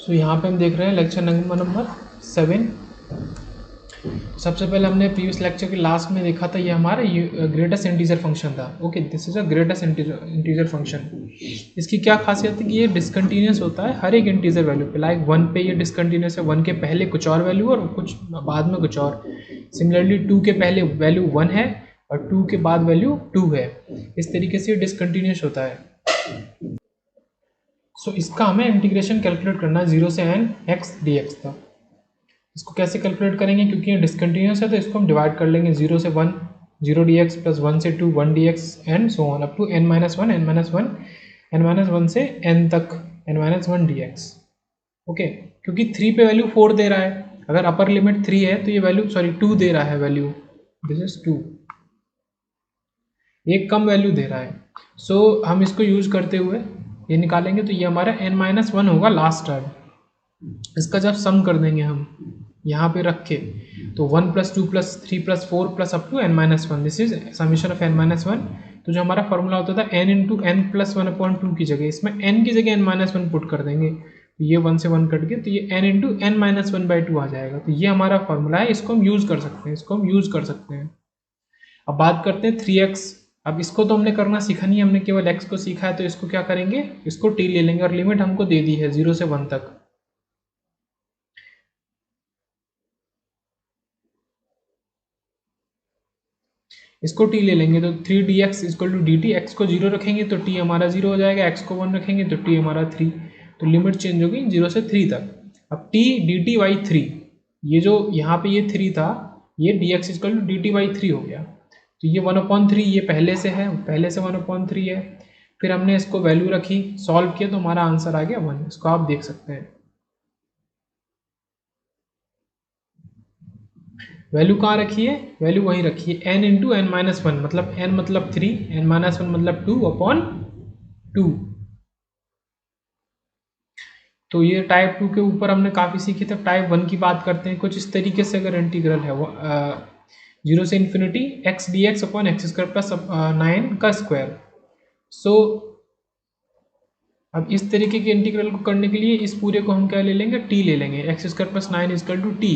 सो यहाँ पे हम देख रहे हैं लेक्चर नंबर 7। सबसे पहले हमने प्रीवियस लेक्चर के लास्ट में देखा था, ये हमारा ग्रेटेस्ट इंटीजर फंक्शन था। Okay, this is a greatest integer function. इसकी क्या खासियत है कि ये डिसकंटिन्यूस होता है हर एक इंटीजर वैल्यू पे। लाइक 1 पे ये डिसकंटिन्यूस है, 1 के पहले कुछ और वैल्यू और कुछ बाद में कुछ और। सिमिलरली 2 के पहले वैल्यू 1 है और 2 के बाद वैल्यू 2 है। इस तरीके से ये डिसकंटिन्यूस होता है। सो इसका हमें इंटीग्रेशन कैलकुलेट करना है 0 से n x dx तक। इसको कैसे कैलकुलेट करेंगे, क्योंकि ये डिसकंटिन्यूस है तो इसको हम डिवाइड कर लेंगे 0 से 1 0 dx प्लस 1 से 2 1 dx and so on up to n minus 1 से n तक n-1 dx। ओके, क्योंकि 3 पे वैल्यू 4 दे रहा है, अगर अपर लिमिट 3 है तो ये वैल्यू 2 दे रहा है वैल्यू, दिस इज 2, एक कम वैल्यू दे रहा है। सो हम इसको यूज करते हुए ये निकालेंगे तो ये हमारा n-1 होगा लास्ट टर्म। इसका जब सम कर देंगे हम यहाँ पे रख के तो 1 + 2 + 3 + 4 + up to n-1, this is summation of n-1। तो जो हमारा फॉर्मूला होता था n × n + 1/2 की जगह, इसमें n की जगह n-1 पुट कर देंगे तो ये 1 से 1 कट के तो ये n × n-1/2 आ जाएगा। तो ये हमारा फॉर्मूला है, इसको हम यूज कर सकते हैं। अब बात करते हैं 3x। अब इसको तो हमने करना सीखा नहीं, हमने केवल x को सीखा है, तो इसको क्या करेंगे, इसको t ले लेंगे और लिमिट हमको दे दी है 0 से 1 तक। इसको t ले लेंगे तो 3dx = dt, x को 0 रखेंगे तो t हमारा 0 हो जाएगा, x को 1 रखेंगे तो t हमारा 3, तो लिमिट चेंज होगी 0 से 3 तक। अब t dt/3, ये जो यहाँ पे ये 3 था, ये dx = dt/3 हो गया, तो ये 1/3 ये पहले से 1/3 है। फिर हमने इसको वैल्यू रखी, सॉल्व किया तो हमारा आंसर आ गया 1। इसको आप देख सकते हैं, वैल्यू कहाँ रखी है, वैल्यू वहीं रखी है n × n-1, मतलब n मतलब 3, n-1 मतलब 2/2। तो ये टाइप 2 के ऊपर हमने काफ़ी सीखी थी। टाइप 1 की बात करते हैं। कुछ इस तरीके से अगर इंटीग्रल है वो 0 से इन्फिनिटी x dx/x² + 9 का स्क्वायर। सो अब इस तरीके के इंटीग्रल को करने के लिए इस पूरे को हम क्या ले लेंगे, t ले लेंगे, x² + 9 = t।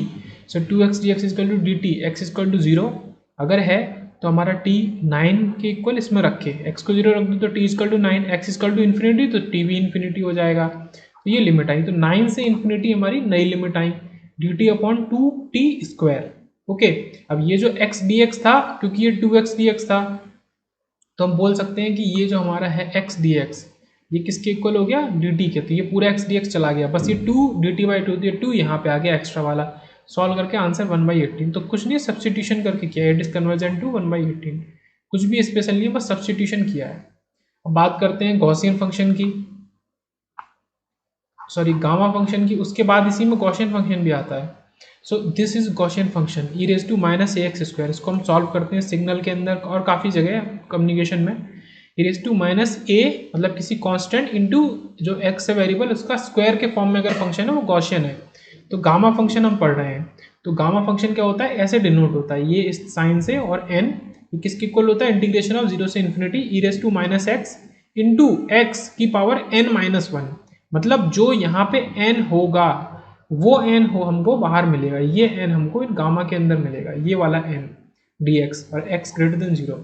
सो 2x dx = dt, x = 0 अगर है तो हमारा t 9 के इक्वल इसमें रखे, x को 0 रख दो तो t = 9, x = इन्फिनिटी तो t भी इन्फिनिटी हो जाएगा। तो ये लिमिट आई, तो 9 से इन्फिनिटी हमारी नई लिमिट आई dt/2t²। ओके, अब ये जो x dx था, क्योंकि ये 2x dx था, तो हम बोल सकते हैं कि ये जो हमारा है x dx ये किसके इक्वल हो गया, dt के। तो ये पूरा x dx चला गया, बस ये 2 dt/2, तो ये 2 यहाँ पे आ गया एक्स्ट्रा वाला। सॉल्व करके आंसर 1/18। तो कुछ नहीं, सब्सटीट्यूशन करके किया है, इट इज कन्वर्जन टू 1/18। कुछ भी स्पेशल नहीं है, बस सब्सटीट्यूशन किया है। अब बात करते हैं गॉसियन फंक्शन की, सॉरी गामा फंक्शन की। उसके बाद इसी में गॉसियन फंक्शन भी आता है। So this is Gaussian function e⁻−ax²। इसको हम सॉल्व करते हैं सिग्नल के अंदर और काफ़ी जगह कम्युनिकेशन में। e⁻a मतलब किसी कांस्टेंट इनटू जो x है वेरिएबल, उसका स्क्वायर के फॉर्म में अगर फंक्शन है वो गॉसियन है। तो गामा फंक्शन हम पढ़ रहे हैं, तो गामा फंक्शन क्या होता है, ऐसे डिनोट होता है ये इस साइन से, और n ये किसके इक्वल होता है, इंटीग्रेशन ऑफ 0 से इन्फिनिटी e⁻x इंटू x की पावर n-1। मतलब जो यहाँ पे n होगा वो n हो हमको बाहर मिलेगा, ये n हमको गामा के अंदर मिलेगा, ये वाला n dx और x > 0।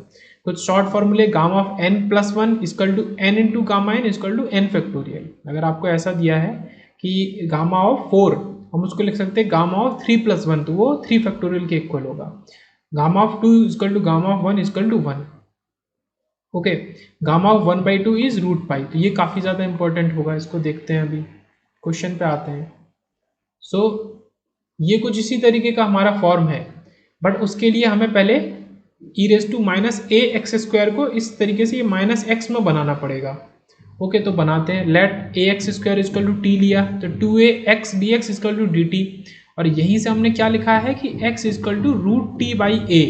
कुछ शॉर्ट फॉर्मूले, gamma of n+1 = n × gamma n = n⁴। अगर आपको ऐसा दिया है कि गामा ऑफ 4, हम उसको लिख सकते हैं गामा ऑफ 3+1, तो वो 3 के इक्वल होगा। Gamma of 2 = gamma of 1 = 1। Okay, gamma of 1/2 is √π। तो ये काफ़ी ज़्यादा इंपॉर्टेंट होगा, इसको देखते हैं, अभी क्वेश्चन पे आते हैं। सो ये कुछ इसी तरीके का हमारा फॉर्म है, बट उसके लिए हमें पहले e⁻−ax² को इस तरीके से ये -x में बनाना पड़ेगा। ओके, तो बनाते हैं। लेट ax² = t लिया, तो 2ax dx = dt, और यहीं से हमने क्या लिखा है कि x = √t/a,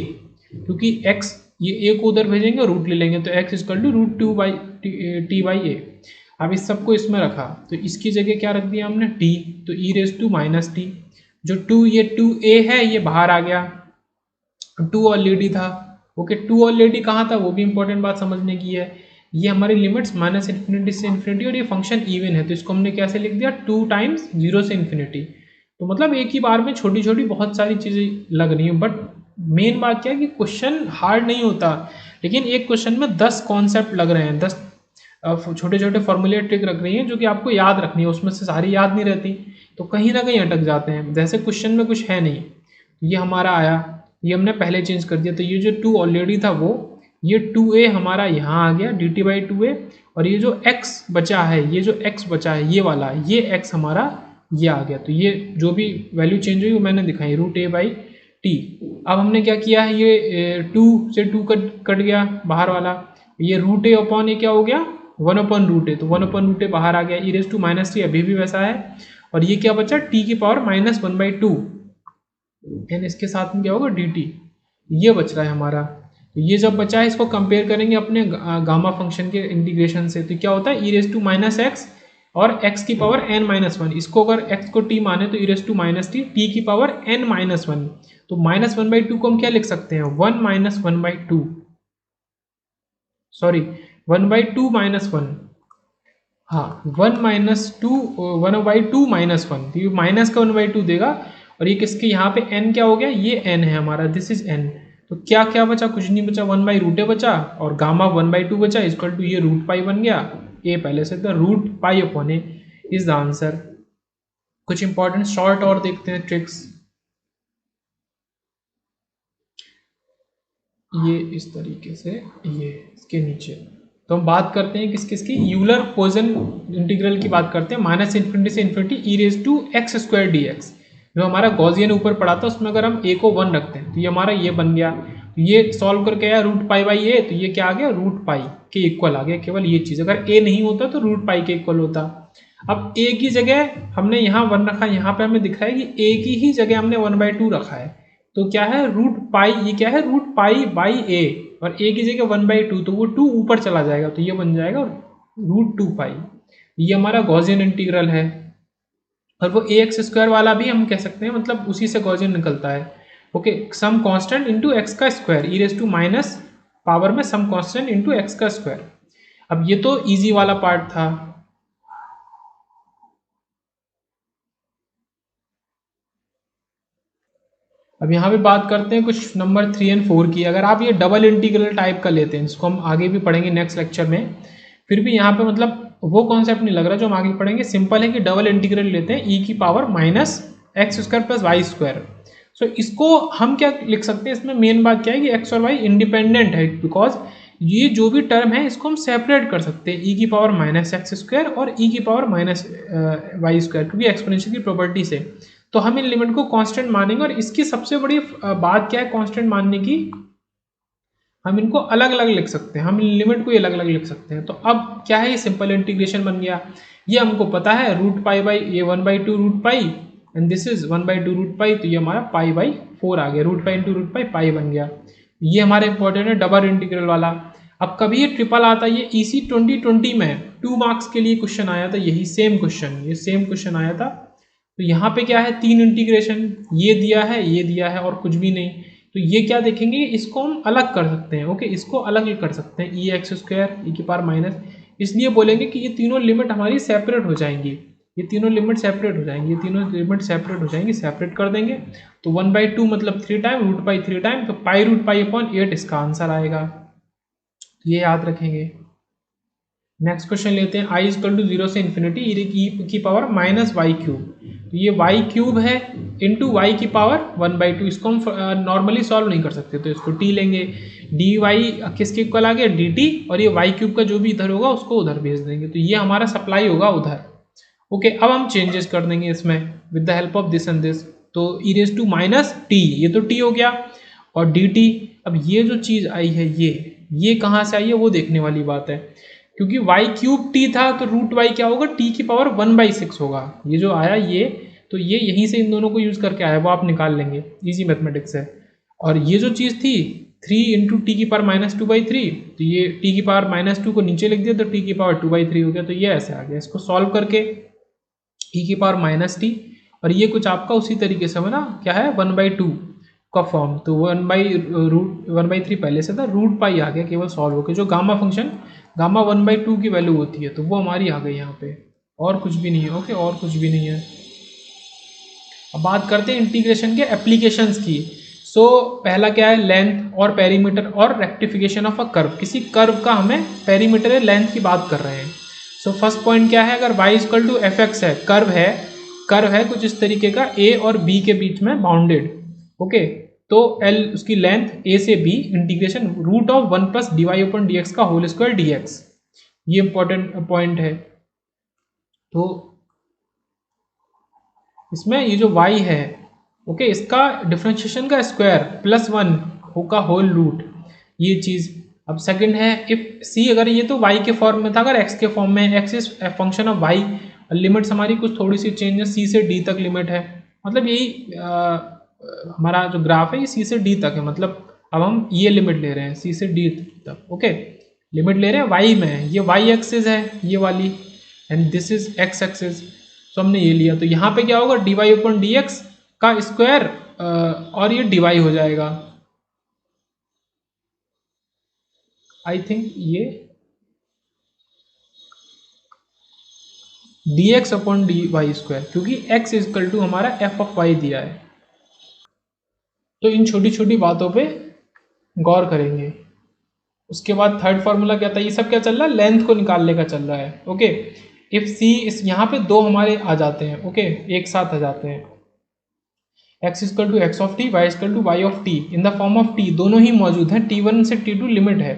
क्योंकि x ये a को उधर भेजेंगे, रूट ले लेंगे, तो x = √2t/a। अब इस सबको इसमें रखा, तो इसकी जगह क्या रख दिया हमने, t, तो e⁻−t, जो 2 ये 2a है ये बाहर आ गया, 2 ऑलरेडी था। ओके, 2 ऑलरेडी कहाँ था, वो भी इंपॉर्टेंट बात समझने की है। ये हमारी लिमिट्स माइनस इन्फिनिटी से इन्फिनिटी, और ये फंक्शन इवन है तो इसको हमने कैसे लिख दिया 2 टाइम्स 0 से इन्फिनिटी। तो मतलब एक ही बार में छोटी छोटी बहुत सारी चीज़ें लग रही हैं, बट मेन बात क्या है कि क्वेश्चन हार्ड नहीं होता, लेकिन एक क्वेश्चन में 10 कॉन्सेप्ट लग रहे हैं, 10 छोटे छोटे फॉर्मूले ट्रिक रख रही हैं जो कि आपको याद रखनी है, उसमें से सारी याद नहीं रहती तो कहीं ना कहीं अटक जाते हैं। जैसे क्वेश्चन में कुछ है नहीं, ये हमारा आया, ये हमने पहले चेंज कर दिया, तो ये जो 2 ऑलरेडी था वो, ये 2a हमारा यहाँ आ गया dt/2a, और ये जो x बचा है, ये जो x बचा है ये वाला, ये x हमारा ये आ गया। तो ये जो भी वैल्यू चेंज हुई वो मैंने दिखाई √a/t। अब हमने क्या किया है, ये 2 से 2 कट गया बाहर वाला, ये √a अपॉन ये क्या हो गया 1/√a, तो 1/√a बाहर आ गया, e⁻t अभी भी वैसा है, और ये क्या बचा t⁻−1/2 एंड इसके साथ में क्या होगा dt, ये बच रहा है हमारा। तो ये जब बचा है इसको कंपेयर करेंगे अपने गामा फंक्शन के इंटीग्रेशन से, तो क्या होता है e⁻x और x की पावर n-1, इसको अगर x को t माने तो e⁻t t की पावर n-1, तो -1/2 को हम क्या लिख सकते हैं 1-1/2, सॉरी 1/2 -1, हाँ 1-2 -1, तो ये माइनस का 1/2 देगा, और ये किसके यहाँ पे n क्या हो गया, ये n है हमारा, दिस इज n। तो क्या क्या बचा, कुछ नहीं बचा, 1/√a बचा और गामा 1/2 बचा, इक्वल टू ये √π बन गया, a पहले से था, √π/a इज द आंसर। कुछ इंपॉर्टेंट शॉर्ट और देखते हैं ट्रिक्स, ये इस तरीके से, ये इसके नीचे तो हम बात करते हैं किस किसकी, यूलर पॉइसन इंटीग्रल की बात करते हैं, -∞ से ∞ e⁻x² dx, जो हमारा गॉसियन ऊपर पड़ा था उसमें अगर हम a को 1 रखते हैं तो ये हमारा ये बन गया, तो ये सॉल्व करके आया √π/a, तो ये क्या आ गया √π के इक्वल आ गया, केवल ये चीज़, अगर a नहीं होता तो √π के इक्वल होता। अब a की जगह हमने यहाँ 1 रखा, यहाँ पे हमें दिख रहा है कि a की ही जगह हमने 1/2 रखा है, तो क्या है √π, ये क्या है √π/a, और a की जगह 1/2, तो वो 2 ऊपर चला जाएगा, तो ये बन जाएगा √2π। ये हमारा गॉसियन इंटीग्रल है, और वो ax² वाला भी हम कह सकते हैं, मतलब उसी से गॉसियन निकलता है। Okay, some constant into x का स्क्वायर, e⁻ पावर में सम कांस्टेंट इनटू x का स्क्वायर। अब ये तो इजी वाला पार्ट था। अब यहाँ पे बात करते हैं कुछ नंबर 3 और 4 की। अगर आप ये डबल इंटीग्रल टाइप का लेते हैं, इसको हम आगे भी पढ़ेंगे नेक्स्ट लेक्चर में, फिर भी यहाँ पे मतलब वो कॉन्सेप्ट नहीं लग रहा जो हम आगे पढ़ेंगे, सिंपल है कि डबल इंटीग्रल लेते हैं e की पावर -x² + y²। सो इसको हम क्या लिख सकते हैं, इसमें मेन बात क्या है कि x और y इंडिपेंडेंट है, बिकॉज ये जो भी टर्म है इसको हम सेपरेट कर सकते हैं, e की पावर -x² और e की पावर -y², क्योंकि एक्सपोनेंशियल की प्रॉपर्टी से। तो हम इन लिमिट को कांस्टेंट मानेंगे, और इसकी सबसे बड़ी बात क्या है कांस्टेंट मानने की, हम इनको अलग अलग लिख सकते हैं, हम इन लिमिट को अलग अलग लिख सकते हैं। तो अब क्या है, ये सिंपल इंटीग्रेशन बन गया, ये हमको पता है √π/, ये 1/2 √π एंड दिस इज 1/2 √π, तो ये हमारा π/4 आ गया, √π × √π पाई बन गया। ये हमारे इंपॉर्टेंट है डबल इंटीग्रल वाला। अब कभी ये ट्रिपल आता है, ये EC 2020 में 2 मार्क्स के लिए क्वेश्चन आया था, यही सेम क्वेश्चन, ये सेम क्वेश्चन आया था। तो यहाँ पे क्या है 3 इंटीग्रेशन, ये दिया है, ये दिया है, और कुछ भी नहीं, तो ये क्या देखेंगे, इसको हम अलग कर सकते हैं। ओके, इसको अलग कर सकते हैं, e⁻x² e की पावर माइनस, इसलिए बोलेंगे कि ये तीनों लिमिट हमारी सेपरेट हो जाएंगी, ये तीनों लिमिट सेपरेट हो जाएंगी, ये तीनों लिमिट सेपरेट हो जाएंगी, सेपरेट कर देंगे, तो 1/2 मतलब 3 टाइम, √π 3 टाइम, तो π√π/8 इसका आंसर आएगा, ये याद रखेंगे। नेक्स्ट क्वेश्चन लेते हैं, i = 0 से इन्फिनिटी e की पावर -y³, तो ये y³ है इंटू y की पावर 1/2, इसको हम नॉर्मली सॉल्व नहीं कर सकते, तो इसको t लेंगे, dy किसके इक्वल आ गया dt, और ये y³ का जो भी इधर होगा उसको उधर भेज देंगे, तो ये हमारा सप्लाई होगा उधर। ओके, अब हम चेंजेस कर देंगे इसमें with the help of this and this, तो e⁻t, ये तो t हो गया, और dt, अब ये जो चीज़ आई है ये कहाँ से आई है वो देखने वाली बात है, क्योंकि y³ t था तो √y क्या होगा, t की पावर 1/6 होगा, ये जो आया ये, तो ये यहीं से इन दोनों को यूज करके आया, वो आप निकाल लेंगे, इजी मैथमेटिक्स है। और ये जो चीज़ थी 3 × t की पावर -2/3, तो ये t की पावर -2 को नीचे लिख दिया, तो t की पावर 2/3 हो गया, तो ये ऐसे आ गया। इसको सॉल्व करके e की पावर -t, और ये कुछ आपका उसी तरीके से बना, क्या है 1/2, का फॉर्म, तो 1/√1/3 पहले से था, √π आ गया केवल सॉल्व होकर, जो गामा फंक्शन गामा 1/2 की वैल्यू होती है तो वो हमारी आ गई यहाँ पे, और कुछ भी नहीं है। ओके, और कुछ भी नहीं है। अब बात करते हैं इंटीग्रेशन के एप्लीकेशंस की। सो पहला क्या है, लेंथ और पेरीमीटर और रेक्टिफिकेशन ऑफ अ कर्व। किसी कर्व का हमें पेरीमीटर या लेंथ की बात कर रहे हैं। सो फर्स्ट पॉइंट क्या है, अगर y equal to f x है, कर्व है कुछ इस तरीके का, a और b के बीच में बाउंडेड। ओके, तो l उसकी लेंथ a से b, इंटीग्रेशन √1 प्लस dy/dx का होल स्क्वायर dx, ये इंपॉर्टेंट पॉइंट है। तो इसमें ये जो y है, ओके, इसका डिफरेंशिएशन का स्क्वायर +1 का होल रूट, ये चीज़। अब सेकंड है, इफ c, अगर ये तो y के फॉर्म में था, अगर x के फॉर्म में, x is function of y, limits हमारी कुछ थोड़ी सी चेंज है, c से d तक लिमिट है, मतलब यही हमारा जो ग्राफ है ये c से d तक है, मतलब अब हम ये लिमिट ले रहे हैं c से d तक। ओके, लिमिट ले रहे हैं y में, ये y एक्सिस है ये वाली, and this is x axis. तो हमने ये लिया, तो यहाँ पे क्या होगा, dy/dx का स्क्वायर और ये dy हो जाएगा। आई थिंक ये dx/dy², क्योंकि x इक्वल टू हमारा f(y) दिया है। तो इन छोटी छोटी बातों पे गौर करेंगे। उसके बाद थर्ड फार्मूला क्या था, ये सब क्या चल रहा है, लेंथ को निकालने का चल रहा है। ओके, इफ c, इस यहाँ पे दो हमारे आ जाते हैं, ओके, एक साथ आ जाते हैं, x equal to x of t, y equal to y of t in the form of t, दोनों ही मौजूद हैं, t1 से t2 लिमिट है।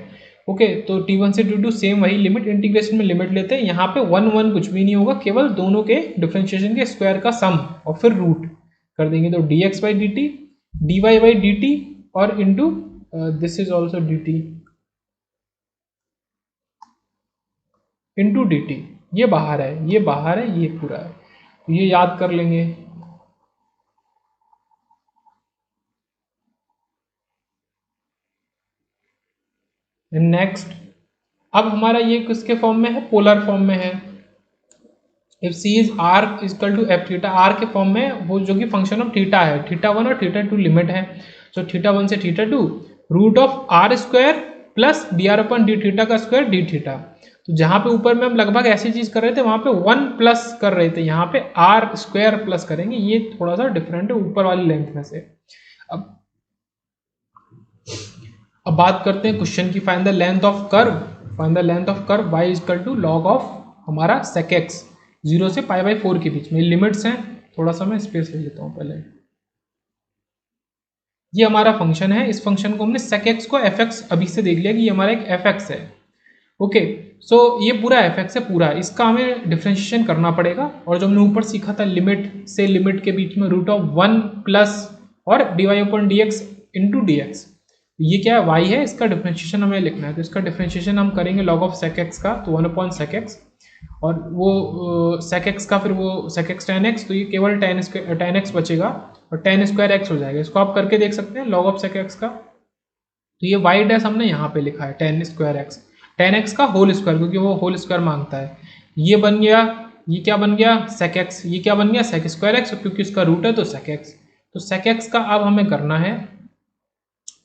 ओके, तो t1 से t2 सेम वही लिमिट, इंटीग्रेशन में लिमिट लेते हैं, यहाँ पे 1 कुछ भी नहीं होगा, केवल दोनों के डिफरेंशिएशन के स्क्वायर का सम और फिर रूट कर देंगे, तो dx/dt, dy/dt और into this is also dt into dt, ये बाहर है, ये बाहर है, ये पूरा है, तो ये याद कर लेंगे। नेक्स्ट, अब हमारा ये किसके फॉर्म में है, पोलर फॉर्म में है। If c is r equal to f theta, r के फॉर्म में, वो जो कि फंक्शन ऑफ थीटा है, θ1 और θ2 लिमिट है, तो θ1 से θ2 √r² प्लस dr/d का स्क्वायर d थीटा। तो जहां पे ऊपर में हम लगभग ऐसी चीज कर रहे थे, वहां पे 1 प्लस कर रहे थे, यहाँ पे r² प्लस करेंगे, ये थोड़ा सा डिफरेंट है ऊपर वाली लेंथ में से। अब बात करते हैं क्वेश्चन की, find the length of curve, find the length of curve y equal to log of हमारा sec x 0 से π/4 के बीच में, लिमिट्स हैं, थोड़ा सा मैं स्पेस ले लेता हूँ पहले। ये हमारा फंक्शन है, इस फंक्शन को हमने sec x को f(x) अभी से देख लिया कि ये हमारा एक f(x) है। ओके, सो ये पूरा f(x) है पूरा, इसका हमें डिफरेंशिएशन करना पड़ेगा, और जो हमने ऊपर सीखा था, लिमिट से लिमिट के बीच में √1 प्लस और dy/dx इंटू dx, ये क्या है, y है, इसका डिफरेंशिएशन हमें लिखना है, तो इसका डिफरेंशिएशन हम करेंगे log ऑफ sec x का, तो 1/sec x, और वो sec x का फिर वो sec x tan x, तो ये केवल tan x बचेगा और tan² x हो जाएगा। इसको आप करके देख सकते हैं log ऑफ sec x का, तो ये y डैश हमने यहाँ पे लिखा है tan x का होल स्क्वायर, क्योंकि वो होल स्क्वायर मांगता है। ये बन गया, ये क्या बन गया, sec x, ये क्या बन गया, sec² x, क्योंकि इसका रूट है तो sec x। तो sec x का अब हमें करना है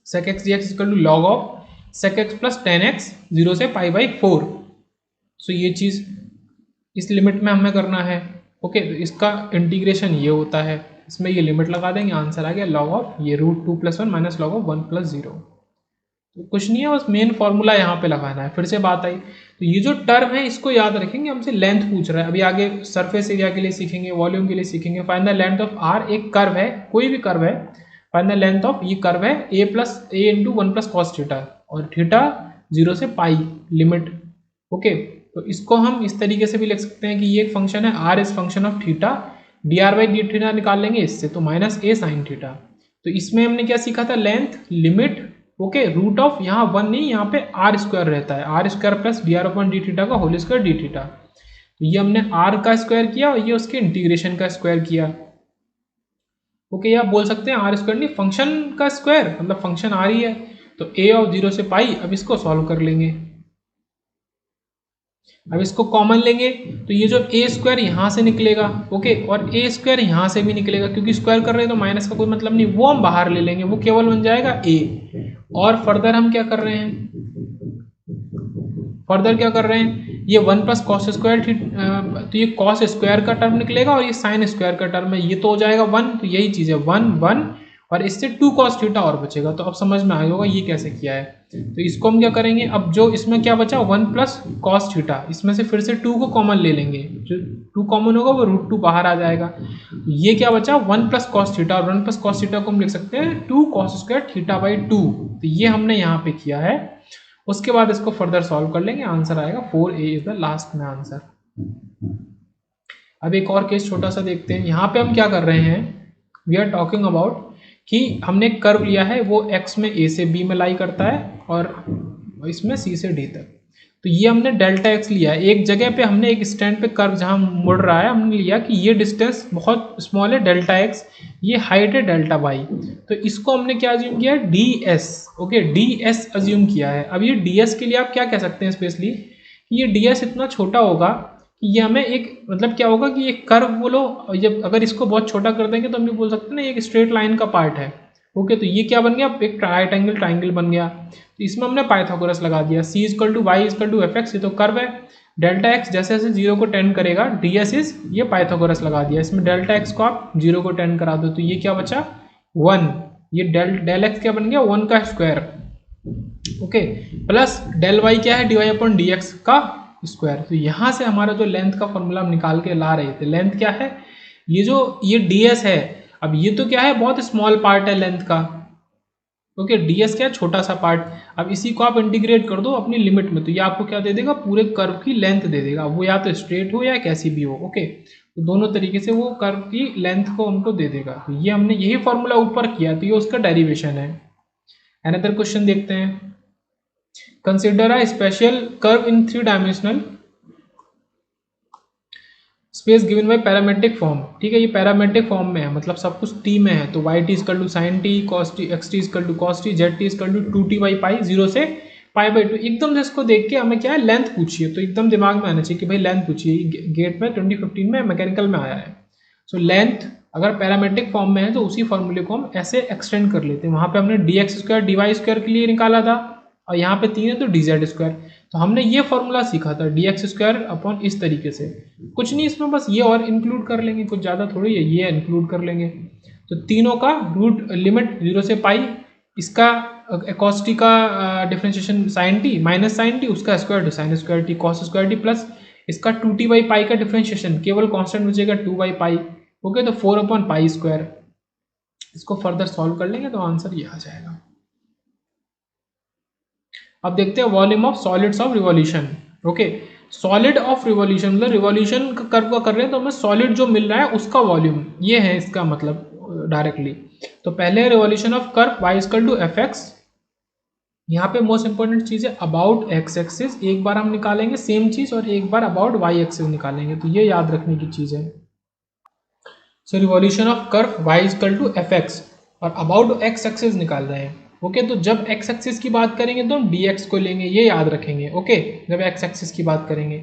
sec x dx equal to log of sec x plus tan x 0 से π/4। सो ये चीज़ इस लिमिट में हमें करना है। ओके, तो इसका इंटीग्रेशन ये होता है, इसमें ये लिमिट लगा देंगे, आंसर आ गया लॉग ऑफ ये √2 + 1 माइनस लॉग ऑफ 1 + 0। तो कुछ नहीं है, बस मेन फॉर्मूला यहाँ पे लगाना है। फिर से बात आई, तो ये जो टर्म है इसको याद रखेंगे, हमसे लेंथ पूछ रहा है, अभी आगे सरफेस एरिया के लिए सीखेंगे, वॉल्यूम के लिए सीखेंगे। Find the length of r, एक कर्व है, कोई भी कर्व है, फाइंड द लेंथ ऑफ, ये कर्व है a × 1 + cos θ, और थीटा 0 से π लिमिट। ओके, तो इसको हम इस तरीके से भी लिख सकते हैं कि ये एक फंक्शन है, r is function of theta, dr/dθ निकाल लेंगे इससे, तो -a sin θ। तो इसमें हमने क्या सीखा था, length, limit, okay, root of, यहाँ 1 नहीं, यहाँ पे r² रहता है, r² प्लस dr/dθ का होल स्क्वायर d थीटा। तो ये हमने r का स्क्वायर किया और ये उसके इंटीग्रेशन का स्क्वायर किया। ओके, या बोल सकते हैं r² नहीं, फंक्शन का स्क्वायर, मतलब फंक्शन आ रही है, तो a ऑफ 0 से π, अब इसको सॉल्व कर लेंगे। अब इसको कॉमन लेंगे तो ये जो ए स्क्वायर यहाँ से निकलेगा, ओके, और ए स्क्वायर यहाँ से भी निकलेगा, क्योंकि स्क्वायर कर रहे हैं तो माइनस का कोई मतलब नहीं, वो हम बाहर ले लेंगे, वो केवल बन जाएगा ए। और फर्दर हम क्या कर रहे हैं, फर्दर क्या कर रहे हैं, ये 1 प्लस कॉस स्क्वायर, तो ये कॉस स्क्वायर का टर्म निकलेगा और ये साइन स्क्वायर का टर्म है, ये तो हो जाएगा 1, तो यही चीज़ है 1 1, और इससे 2 कॉस थीटा और बचेगा। तो अब समझ में आया होगा ये कैसे किया है। तो इसको हम क्या करेंगे, अब जो इसमें क्या बचा 1 प्लस कॉस थीटा, इसमें से फिर से 2 को कॉमन ले लेंगे, जो 2 कॉमन होगा वो √2 बाहर आ जाएगा। तो ये क्या बचा 1 प्लस कॉस थीटा, और 1 प्लस कॉस थीटा को हम लिख सकते हैं 2 कॉस स्क्वायर थीटा बाई 2। तो ये हमने यहाँ पे किया है। उसके बाद इसको फर्दर सॉल्व कर लेंगे, आंसर आएगा 4A इज द लास्ट में आंसर। अब एक और केस छोटा सा देखते हैं। यहाँ पे हम क्या कर रहे हैं, वी आर टॉकिंग अबाउट कि हमने कर्व लिया है, वो x में a से b में लाई करता है और इसमें c से d तक। तो ये हमने डेल्टा x लिया है, एक जगह पे हमने एक स्टैंड पे कर्व जहाँ मुड़ रहा है हमने लिया कि ये डिस्टेंस बहुत स्मॉल है डेल्टा x, ये हाइट है डेल्टा y। तो इसको हमने क्या अज्यूम किया है ds, ओके, ds अज्यूम किया है। अब ये ds के लिए आप क्या कह सकते हैं स्पेशली, कि ये ds इतना छोटा होगा कि ये हमें एक मतलब क्या होगा कि ये कर्व बोलो, जब अगर इसको बहुत छोटा कर देंगे तो हम ये बोल सकते हैं ना एक स्ट्रेट लाइन का पार्ट है, ओके। तो ये क्या बन गया, एक राइट एंगल ट्राइंगल बन गया। तो इसमें हमने पाइथागोरस लगा दिया, c = y = fx, ये तो कर्व है। डेल्टा x जैसे जैसे 0 को टेंड करेगा, ds इज, ये पाइथागोरस लगा दिया, इसमें डेल्टा x को आप 0 को टेंड करा दो, तो ये क्या बचा 1, ये डेल x क्या बन गया 1 का square, okay, plus del y क्या है dy/dx का स्क्वायर। तो यहाँ से हमारा जो लेंथ का फॉर्मूला हम निकाल के ला रहे थे, लेंथ क्या है, ये जो ये ds है, अब ये तो क्या है बहुत स्मॉल पार्ट है लेंथ का, ओके, ds क्या है छोटा सा पार्ट। अब इसी को आप इंटीग्रेट कर दो अपनी लिमिट में, तो ये आपको क्या दे देगा पूरे कर्व की लेंथ दे देगा, वो या तो स्ट्रेट हो या कैसी भी हो, ओके। तो दोनों तरीके से वो कर्व की लेंथ को हमको दे देगा। तो ये हमने यही फॉर्मूला ऊपर किया, तो ये उसका डेरिवेशन है। अनदर क्वेश्चन देखते हैं। Consider a special curve in 3 dimensional space given by parametric form, ठीक है, ये पैरामेट्रिक फॉर्म में है, मतलब सब कुछ टी में है। तो yt = sin t, cos t, xt = cos t, zt = 2t/π, 0 से π/2। एकदम से इसको देख के हमें क्या है लेंथ पूछिए, तो एकदम दिमाग में आना चाहिए कि भाई लेंथ पूछिए, गेट में 2015 में मैकेनिकल में आया है। सो लेंथ अगर पैरामेट्रिक फॉर्म में है तो उसी फॉर्मूले को हम ऐसे एक्सटेंड कर लेते हैं। वहाँ पे हमने dx² dy² के लिए निकाला था, और यहाँ पे 3 है तो dz²। तो हमने ये फॉर्मूला सीखा था dx² इस तरीके से, कुछ नहीं इसमें, बस ये और इंक्लूड कर लेंगे, कुछ ज़्यादा थोड़ी है, ये इंक्लूड कर लेंगे। तो तीनों का रूट लिमिट 0 से पाई, इसका cos t का differentiation sin t minus sin t, उसका square to sin square t cos square t, plus इसका 2t/π का डिफरेंशिएशन, केवल कांस्टेंट बचेगा 2/π, ओके, तो 4/π²। इसको फर्दर सॉल्व कर लेंगे तो आंसर ये आ जाएगा। अब देखते हैं volume of solids of revolution, okay. Solid of revolution मतलब रिवॉल्यूशन का कर्व का कर रहे हैं, तो हमें सॉलिड जो मिल रहा है उसका वॉल्यूम, ये है इसका मतलब डायरेक्टली। तो पहले revolution of curve y = fx, यहाँ पे मोस्ट इंपॉर्टेंट चीज़ है अबाउट x एक्सिस, एक बार हम निकालेंगे सेम चीज़ और एक बार अबाउट y एक्सिस निकालेंगे, तो ये याद रखने की चीज़ है। So revolution of curve y = fx और अबाउट x एक्सिस निकाल रहे हैं, ओके। तो जब x एक्सिस की बात करेंगे तो हम dx को लेंगे, ये याद रखेंगे, ओके, जब x एक्सिस की बात करेंगे।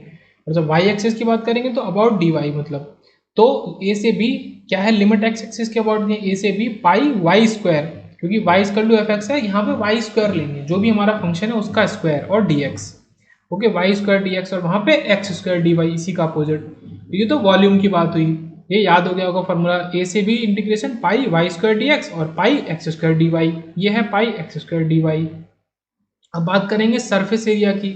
और जब y एक्सिस की बात करेंगे तो अबाउट dy, मतलब तो a से b क्या है लिमिट x एक्सिस के अबाउट है, a से b πy², क्योंकि y = fx है, यहाँ पे y² लेंगे, जो भी हमारा फंक्शन है उसका स्क्वायर और dx, ओके, y² dx, और वहाँ पे x² dy, इसी का अपोजिट। तो ये तो वॉल्यूम की बात हुई, ये याद हो गया होगा फॉर्मूला, a से b इंटीग्रेशन πy² dx और πx² dy, ये है πx² dy। अब बात करेंगे सरफेस एरिया की,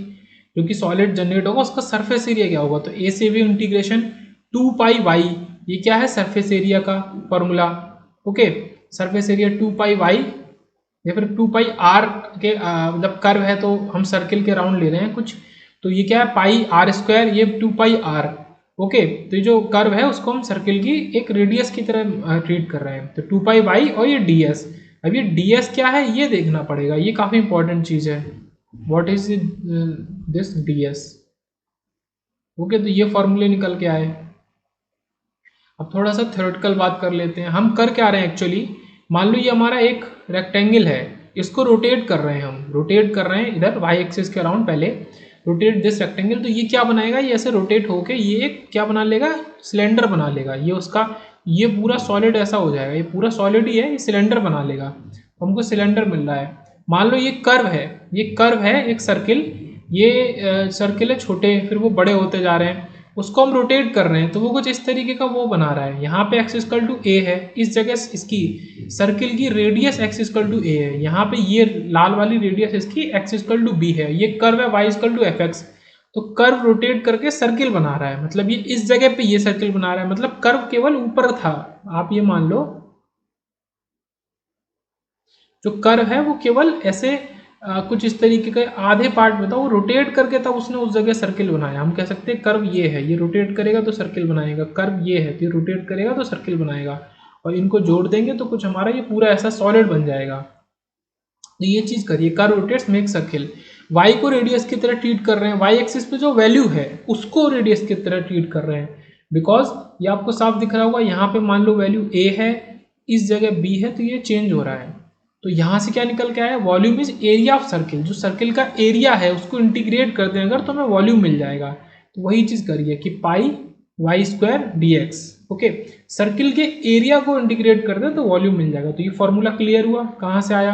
जो कि सॉलिड जनरेट होगा उसका सरफेस एरिया क्या होगा, तो a से b इंटीग्रेशन 2πy, ये क्या है सरफेस एरिया का formula, okay. Surface area 2πy या फिर 2πr के मतलब कर्व है तो हम सर्किल के राउंड ले रहे हैं कुछ, तो ये क्या है πr², ये 2πr, ओके। तो ये जो कर्व है उसको हम सर्किल की एक रेडियस की तरह ट्रीट कर रहे हैं, तो 2πy और ये ds। अब ये ds क्या है ये देखना पड़ेगा, ये काफ़ी इंपॉर्टेंट चीज़ है, what is this ds, okay. तो ये फॉर्मूले निकल के आए। अब थोड़ा सा थ्योरेटिकल बात कर लेते हैं, हम कर क्या रहे हैं एक्चुअली, मान लो ये हमारा एक रेक्टेंगल है, इसको रोटेट कर रहे हैं, हम रोटेट कर रहे हैं इधर y एक्सिस के अराउंड पहले। रोटेट दिस रेक्टेंगल, तो ये क्या बनाएगा, ये ऐसे रोटेट होके ये एक क्या बना लेगा, सिलेंडर बना लेगा। ये उसका ये पूरा सॉलिड ऐसा हो जाएगा, ये पूरा सॉलिड ही है, ये सिलेंडर बना लेगा, तो हमको सिलेंडर मिल रहा है। मान लो ये कर्व है, ये कर्व है एक सर्किल, ये सर्किल है छोटे, फिर वो बड़े होते जा रहे हैं, उसको हम रोटेट कर रहे हैं, तो वो कुछ इस तरीके का वो बना रहा है। यहाँ पे एक्स इक्वल टू ए है, इस जगह इसकी सर्किल की रेडियस एक्स इक्वल टू ए है, यहाँ पे ये लाल वाली रेडियस इसकी एक्स इक्वल टू बी है, ये कर्व है y equal to f x. तो कर्व रोटेट करके सर्किल बना रहा है, मतलब ये इस जगह पे ये सर्किल बना रहा है, मतलब कर्व केवल ऊपर था। आप ये मान लो जो कर्व है वो केवल ऐसे कुछ इस तरीके के आधे पार्ट में था, वो रोटेट करके तब उसने उस जगह सर्किल बनाया। हम कह सकते हैं कर्व ये है, ये रोटेट करेगा तो सर्किल बनाएगा, कर्व ये है तो ये रोटेट करेगा तो सर्किल बनाएगा, और इनको जोड़ देंगे तो कुछ हमारा ये पूरा ऐसा सॉलिड बन जाएगा। तो ये चीज करिए, curve rotates make circle. Y को रेडियस की तरह ट्रीट कर रहे हैं, वाई एक्सिस पे जो वैल्यू है उसको रेडियस की तरह ट्रीट कर रहे हैं, बिकॉज ये आपको साफ दिख रहा होगा, यहाँ पे मान लो वैल्यू ए है, इस जगह बी है, तो ये चेंज हो रहा है। तो यहाँ से क्या निकल के आया, volume is area of circle, जो सर्किल का एरिया है उसको इंटीग्रेट कर दें अगर तो हमें वॉल्यूम मिल जाएगा। तो वही चीज करिए कि pi y square d x, okay, circle के एरिया को इंटीग्रेट कर दें तो वॉल्यूम मिल जाएगा। तो ये फॉर्मूला क्लियर हुआ कहाँ से आया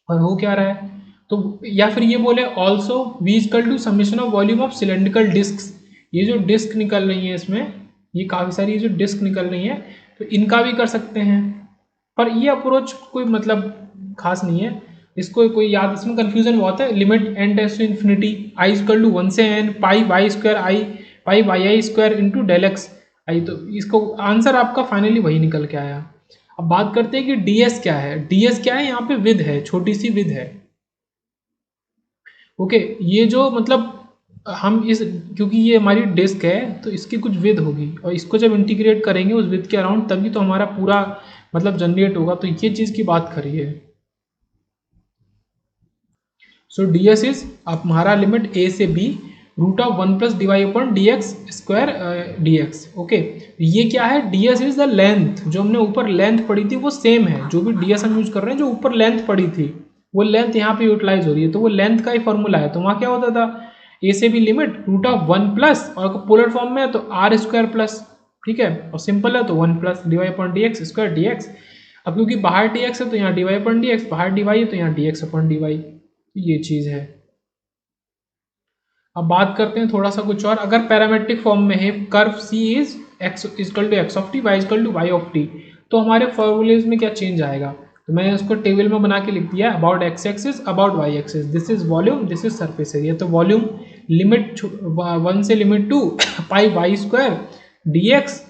और हो क्या रहा है। तो या फिर ये बोले also v equal to summation of volume of cylindrical disc, ये जो डिस्क निकल रही है इसमें, ये काफ़ी सारी जो डिस्क निकल रही है, तो इनका भी कर सकते हैं, पर ये अप्रोच कोई मतलब खास नहीं है, इसको कोई याद, इसमें कंफ्यूजन बहुत है। Limit n tends to infinity i equal to 1 से n pi y square i pi y i square into del x i, तो इसको आंसर आपका फाइनली वही निकल के आया। अब बात करते हैं कि ds क्या है। ds क्या है, यहाँ पे विद है, छोटी सी विद है, ओके। ये जो मतलब हम इस, क्योंकि ये हमारी डिस्क है तो इसकी कुछ विद होगी, और इसको जब इंटीग्रेट करेंगे उस विद के अराउंड तभी तो हमारा पूरा मतलब जनरेट होगा। तो ये चीज की बात करिए। सो ds इज आप हमारा लिमिट a से b root of 1 plus d y upon d x square d x, okay. ये क्या है, ds इज द लेंथ, जो हमने ऊपर लेंथ पढ़ी थी वो सेम है, जो भी ds हम यूज कर रहे हैं, जो ऊपर लेंथ पढ़ी थी वो लेंथ यहाँ पे यूटिलाइज हो रही है, तो वो लेंथ का ही फॉर्मूला है। तो वहाँ क्या होता था, a से b limit root of 1 plus, और पोलर फॉर्म में है तो आर स्क्वायर प्लस, ठीक है, और सिंपल है तो 1 plus d y upon d x square d x. अब क्योंकि बाहर डी एक्स है तो यहाँ d y upon d x, बाहर डी वाई है तो यहाँ d x upon d y, ये चीज़ है। अब बात करते हैं थोड़ा सा कुछ और, अगर पैरामेट्रिक फॉर्म में है curve c is x equal to x of t y equal to y of t, तो हमारे फॉर्मूलेज में क्या चेंज आएगा, तो मैंने उसको टेबल में बना के लिख दिया, about x axis about y axis, this is volume this is surface area. तो वॉल्यूम लिमिट 1 से limit 2 pi y square d x,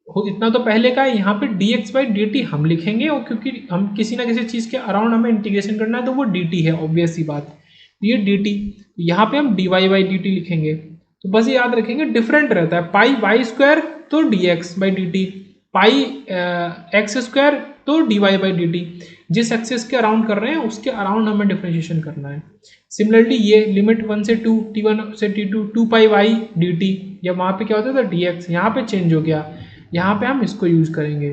इतना तो पहले का है, यहाँ पे d x by d t हम लिखेंगे, और क्योंकि हम किसी ना किसी चीज़ के अराउंड हमें इंटीग्रेशन करना है तो वो डी टी है, ऑब्वियस सी बात, ये डी टी, यहाँ पे हम d y by d t लिखेंगे। तो बस ये याद रखेंगे डिफरेंट रहता है, पाई वाई स्क्वायर तो d x by d t, pi x square तो d y by d t, जिस एक्सिस के अराउंड कर रहे हैं उसके अराउंड हमें डिफरेंशिएशन करना है। सिमिलरली ये लिमिट 1 से 2 t1 से t2 2 pi Y D T, या वहाँ पे क्या होता था डी एक्स, यहाँ पे चेंज हो गया, यहाँ पे हम इसको यूज करेंगे,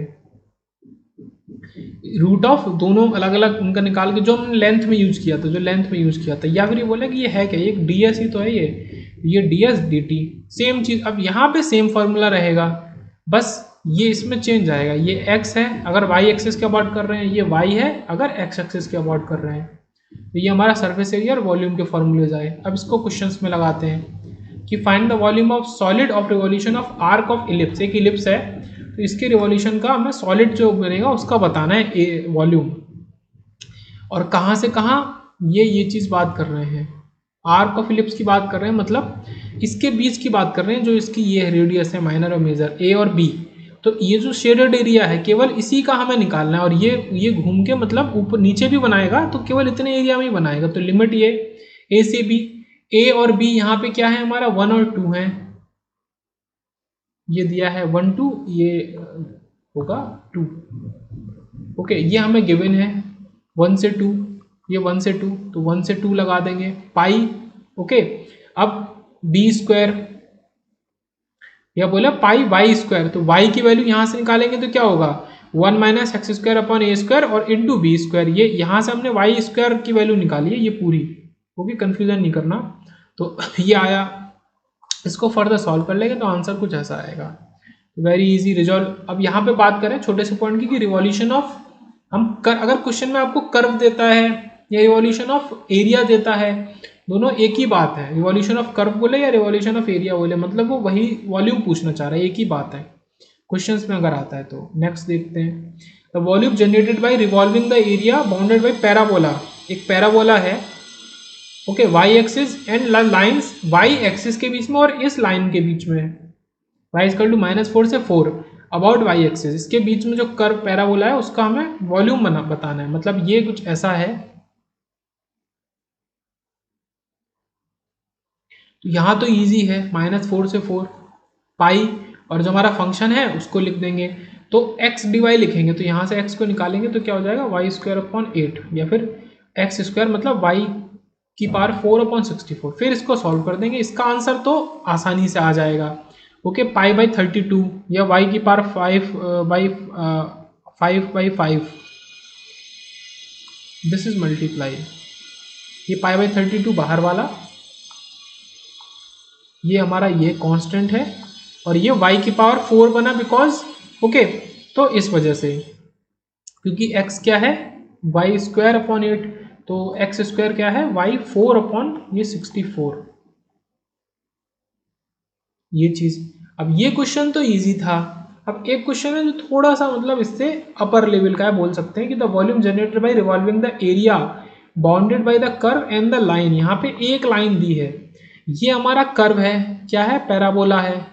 रूट ऑफ दोनों अलग अलग उनका निकाल के, जो हमने लेंथ में यूज किया था, जो लेंथ में यूज किया था, या फिर ये बोले कि ये है क्या, एक डी एस ही तो है ये D S D T, same चीज। अब यहाँ पे सेम फॉर्मूला रहेगा, बस ये इसमें चेंज आएगा, ये x है अगर y एक्सिस के अबाउट कर रहे हैं, ये y है अगर x एक्सिस के अबाउट कर रहे हैं। तो ये हमारा सरफेस एरिया और वॉल्यूम के फॉर्मूलेज आए। अब इसको क्वेश्चंस में लगाते हैं कि find the volume of solid of revolution of arc of ellipse, एक इलिप्स है तो इसके रिवॉल्यूशन का हमें सॉलिड जो बनेगा उसका बताना है वॉल्यूम, और कहाँ से कहाँ ये चीज़ बात कर रहे हैं, आर्क ऑफ इलिप्स की बात कर रहे हैं, मतलब इसके बीच की बात कर रहे हैं, जो इसकी ये रेडियस है माइनर और मेजर ए और बी, तो ये जो शेडेड एरिया है केवल इसी का हमें निकालना है, और ये घूम के मतलब ऊपर नीचे भी बनाएगा तो केवल इतने एरिया में ही बनाएगा। तो लिमिट ये ए से बी, ए और बी यहाँ पे क्या है हमारा 1 और 2 है, ये दिया है 1 2, ये होगा 2, ओके, ये हमें गिवन है 1 से 2, ये 1 से 2 तो 1 से 2 लगा देंगे पाई, ओके। अब बी स्क्वायर या बोला पाई वाई स्क्वायर, तो वाई की वैल्यू यहाँ से निकालेंगे तो क्या होगा 1 माइनस एक्स स्क्वायर अपॉन ए स्क्वायर और इंटू बी स्क्वायर, ये यहाँ से हमने वाई स्क्वायर की वैल्यू निकाली है ये पूरी, ओके, कंफ्यूजन नहीं करना। तो ये आया, इसको फर्दर सॉल्व कर लेंगे तो आंसर कुछ ऐसा आएगा। Very easy resolve. अब यहाँ पे बात करें छोटे से पॉइंट की कि रिवॉल्यूशन ऑफ अगर क्वेश्चन में आपको कर्व देता है या रिवॉल्यूशन ऑफ एरिया देता है, दोनों एक ही बात है। रिवॉल्यूशन ऑफ कर्व बोले या रिवॉल्यूशन ऑफ एरिया बोले, मतलब वो वही वॉल्यूम पूछना चाह रहा है, एक ही बात है क्वेश्चंस में अगर आता है तो। नेक्स्ट देखते हैं, the volume generated by revolving the area bounded by parabola. एक पैराबोला है, okay, y axis and lines y axis के बीच में और इस लाइन के बीच में, y इक्वल टू -4 से 4 अबाउट y एक्सिस, इसके बीच में जो कर्व पैराबोला है उसका हमें वॉल्यूम बताना है। मतलब ये कुछ ऐसा है, तो यहाँ तो इजी है, -4 से 4 पाई, और जो हमारा फंक्शन है उसको लिख देंगे। तो x dy लिखेंगे, तो यहाँ से x को निकालेंगे तो क्या हो जाएगा, y²/8, या फिर x² मतलब y की पावर 4/64। फिर इसको सॉल्व कर देंगे, इसका आंसर तो आसानी से आ जाएगा। ओके, π/32 या y की पावर 5/5, दिस इज मल्टीप्लाई, ये π/32 बाहर वाला, ये हमारा ये कांस्टेंट है, और ये y की पावर 4 बना बिकॉज, ओके, तो इस वजह से, क्योंकि x क्या है, y²/8, तो x² क्या है, y4/64, ये चीज। अब ये क्वेश्चन तो इजी था। अब एक क्वेश्चन है जो थोड़ा सा मतलब इससे अपर लेवल का है, बोल सकते हैं कि the volume generated by revolving the area bounded by the curve and the line. यहाँ पे एक लाइन दी है, ये हमारा कर्व है, क्या है, पैराबोला है,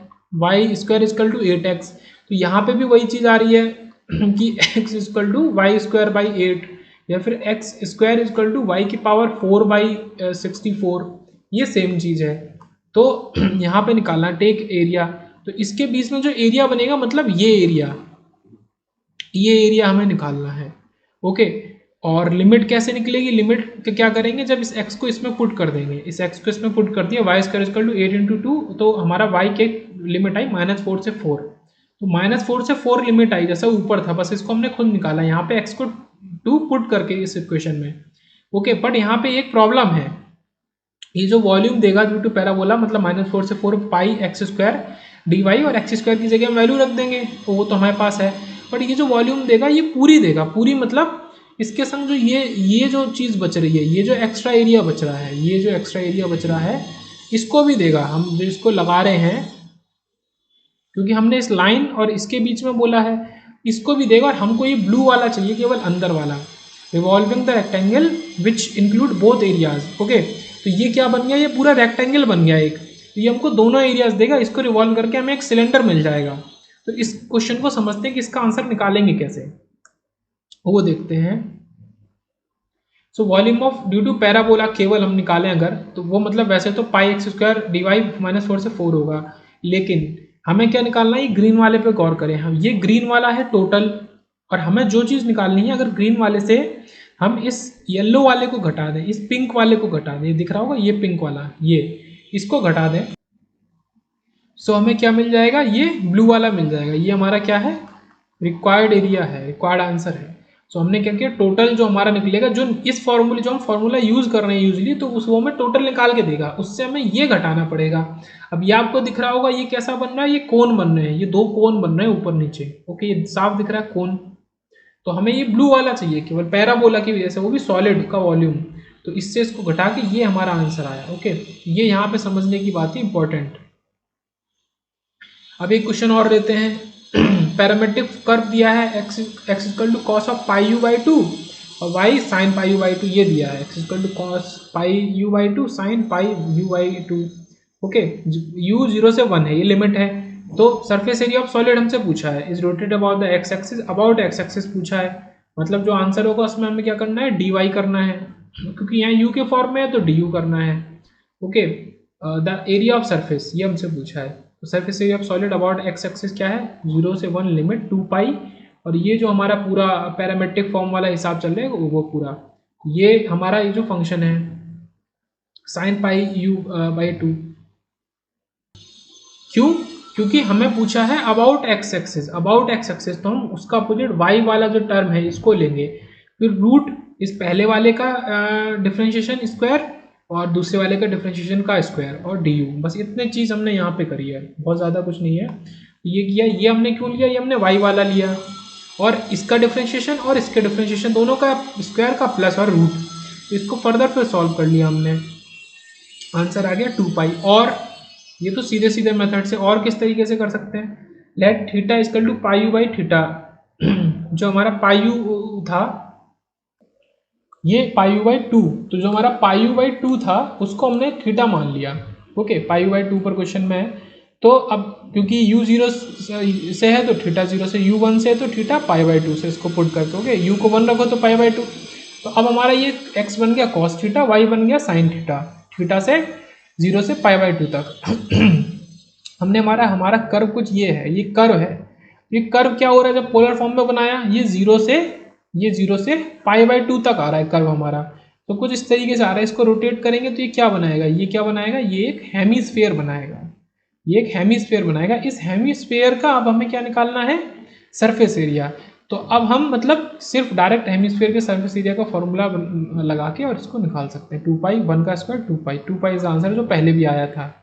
y² इक्वल टू 8x। तो यहाँ पे भी वही चीज आ रही है कि x इक्वल टू y²/8, या फिर x² इक्वल टू y की पावर 4/64, ये सेम चीज है। तो यहाँ पे निकालना टेक एरिया, तो इसके बीच में जो एरिया बनेगा, मतलब ये एरिया हमें निकालना है। ओके, और लिमिट कैसे निकलेगी, लिमिट क्या करेंगे, जब इस x को इसमें पुट कर देंगे, इस x को इसमें पुट कर दिया, y² इक्वल टू 8 × 2, तो हमारा y के लिमिट आई -4 से 4, तो -4 से 4 लिमिट आई, जैसा ऊपर था, बस इसको हमने खुद निकाला यहाँ पे x को 2 पुट करके इस इक्वेशन में। ओके, बट यहाँ पे एक प्रॉब्लम है, ये जो वॉल्यूम देगा ड्यू टू पैराबोला, मतलब -4 से 4 πx² dy, और x² की जगह हम वैल्यू रख देंगे, तो वो तो हमारे पास है। बट ये जो वॉल्यूम देगा ये पूरी देगा, पूरी मतलब इसके संग जो ये जो चीज़ बच रही है, ये जो एक्स्ट्रा एरिया बच रहा है, ये जो एक्स्ट्रा एरिया बच रहा है, इसको भी देगा। हम जो इसको लगा रहे हैं, क्योंकि हमने इस लाइन और इसके बीच में बोला है, इसको भी देगा। और हमको ये ब्लू वाला चाहिए, केवल अंदर वाला, revolving the rectangle which include both areas. Okay, तो ये क्या बन गया, ये पूरा रेक्टेंगल बन गया एक, तो ये हमको दोनों एरियाज देगा, इसको रिवॉल्व करके हमें एक सिलेंडर मिल जाएगा। तो इस क्वेश्चन को समझते हैं कि इसका आंसर निकालेंगे कैसे, वो देखते हैं। So volume of due to parabola केवल हम निकालें अगर, तो वो मतलब वैसे तो πx² dy -4 से 4 होगा, लेकिन हमें क्या निकालना है, ये ग्रीन वाले पे गौर करें हम, ये ग्रीन वाला है टोटल, और हमें जो चीज़ निकालनी है, अगर ग्रीन वाले से हम इस येलो वाले को घटा दें, इस पिंक वाले को घटा दें, दिख रहा होगा ये पिंक वाला, ये इसको घटा दें, सो हमें क्या मिल जाएगा, ये ब्लू वाला मिल जाएगा। ये हमारा क्या है, रिक्वायर्ड एरिया है, रिक्वायर्ड आंसर है। सो हमने क्या किया, टोटल जो हमारा निकलेगा, जो इस फॉर्मूले जो हम फॉर्मूला यूज़ कर रहे हैं यूजली, तो उस वो हमें टोटल निकाल के देगा, उससे हमें ये घटाना पड़ेगा। अब ये आपको दिख रहा होगा, ये कैसा बन रहा है, ये कोन बन रहे हैं, ये 2 कोन बन रहे हैं ऊपर नीचे। ओके, ये साफ दिख रहा है कोन, तो हमें ये ब्लू वाला चाहिए केवल पैराबोला की वजह से, वो भी सॉलिड का वॉल्यूम, तो इससे इसको घटा के ये हमारा आंसर आया। ओके, ये यहाँ पे समझने की बात है, इंपॉर्टेंट। अब एक क्वेश्चन और लेते हैं। पैरामेट्रिक कर्व दिया है, x equal to cos of πu/2 और y sin πu/2, ये दिया है, x equal to cos πu/2 sin πu/2। Okay, u 0 से 1 है, ये लिमिट है। तो सरफेस एरिया ऑफ सॉलिड हमसे पूछा है, is rotate about the x axis, about x axis पूछा है, मतलब जो आंसर होगा उसमें हमें क्या करना है, dy करना है, क्योंकि यहाँ u के फॉर्म में है तो du करना है। Okay, the area of surface, ये हमसे पूछा है, तो surface area of solid about x axis क्या है, 0 से 1 लिमिट 2 पाई, और ये जो हमारा पूरा पैरामेट्रिक फॉर्म वाला हिसाब चल रहा है वो पूरा, ये हमारा ये जो फंक्शन है sin πu/2। क्यों, क्योंकि हमें पूछा है about x axis, about x axis, तो हम उसका अपोजिट y वाला जो टर्म है इसको लेंगे, फिर रूट इस पहले वाले का डिफरेंशिएशन स्क्वायर और दूसरे वाले का डिफरेंशिएशन का स्क्वायर और डी यू, बस इतने चीज़ हमने यहाँ पे करी है, बहुत ज़्यादा कुछ नहीं है। ये किया, ये हमने क्यों लिया, ये हमने वाई वाला लिया और इसका डिफरेंशिएशन और इसके डिफरेंशिएशन दोनों का स्क्वायर का प्लस और रूट, इसको फर्दर फिर सॉल्व कर लिया हमने, आंसर आ गया 2 पाई। और ये तो सीधे सीधे मेथड से, और किस तरीके से कर सकते हैं, let theta equal to pi u by theta, जो हमारा पाई यू था ये पाई यू बाई 2, तो जो हमारा पाई यू बाई 2 था उसको हमने थीटा मान लिया। ओके, पाई यू बाई 2 पर क्वेश्चन में है, तो अब क्योंकि u 0 से है तो थीटा 0 से, u 1 से है तो थीटा पाई बाई 2 से, इसको पुट करके ओके, u को 1 रखो तो पाई बाई 2, तो अब हमारा ये x बन गया कॉस थीटा, y बन गया साइन थीटा, थीटा से 0 से पाई बाई 2 तक। हमने हमारा कर्व कुछ ये है, ये कर्व है, ये कर्व क्या हो रहा है जब पोलर फॉर्म में बनाया, ये 0 से पाई बाई 2 तक आ रहा है कर्व हमारा, तो कुछ इस तरीके से आ रहा है। इसको रोटेट करेंगे तो ये क्या बनाएगा, ये क्या बनाएगा, ये एक हेमीस्फीयर बनाएगा, ये एक हेमीस्फीयर बनाएगा। इस हेमीस्फीयर का अब हमें क्या निकालना है, सरफेस एरिया। तो अब हम मतलब सिर्फ डायरेक्ट हेमीस्फीयर के सरफेस एरिया का फॉर्मूला लगा के और इसको निकाल सकते हैं, 2 पाई 1 का square 2 pi, 2 pi is answer जो पहले भी आया था।